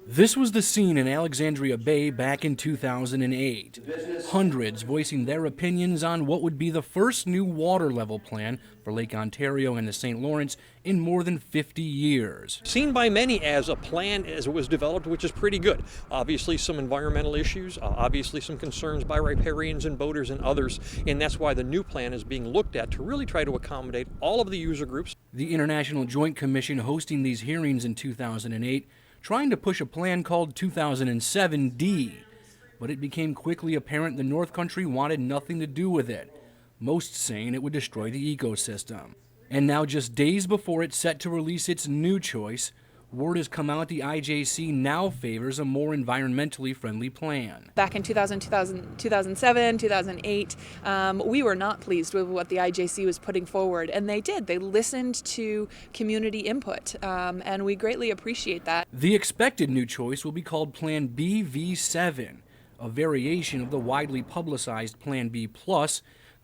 This was the scene in Alexandria Bay back in 2008. Hundreds voicing their opinions on what would be the first new water level plan for Lake Ontario and the St. Lawrence in more than 50 years. Seen by many as a plan as it was developed, which is pretty good. Obviously some environmental issues, obviously some concerns by riparians and boaters and others, and that's why the new plan is being looked at to really try to accommodate all of the user groups. The International Joint Commission hosting these hearings in 2008 trying to push a plan called 2007D, but it became quickly apparent the North Country wanted nothing to do with it, most saying it would destroy the ecosystem. And now, just days before it's set to release its new choice, word has come out the IJC now favors a more environmentally friendly plan. Back in 2007, 2008, we were not pleased with what the IJC was putting forward, and they did. They listened to community input, and we greatly appreciate that. The expected new choice will be called Plan BV7, a variation of the widely publicized Plan B+,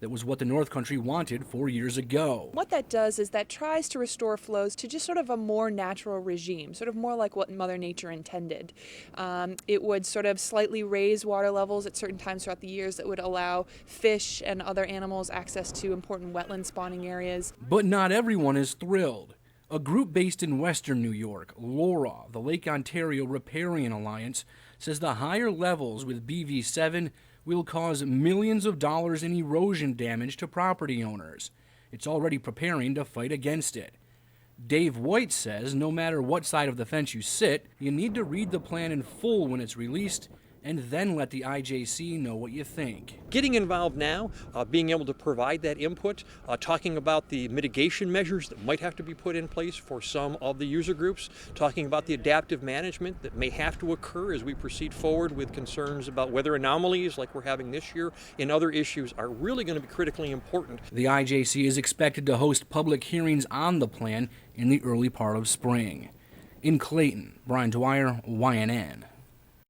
that was what the North Country wanted 4 years ago. What that does is that tries to restore flows to just sort of a more natural regime, sort of more like what Mother Nature intended. It would sort of slightly raise water levels at certain times throughout the years that would allow fish and other animals access to important wetland spawning areas. But not everyone is thrilled. A group based in western New York, LoRa, the Lake Ontario Riparian Alliance, says the higher levels with BV7 will cause millions of dollars in erosion damage to property owners. It's already preparing to fight against it. Dave White says no matter what side of the fence you sit, you need to read the plan in full when it's released and then let the IJC know what you think. Getting involved now, being able to provide that input, talking about the mitigation measures that might have to be put in place for some of the user groups, talking about the adaptive management that may have to occur as we proceed forward with concerns about weather anomalies like we're having this year and other issues are really going to be critically important. The IJC is expected to host public hearings on the plan in the early part of spring. In Clayton, Brian Dwyer, YNN.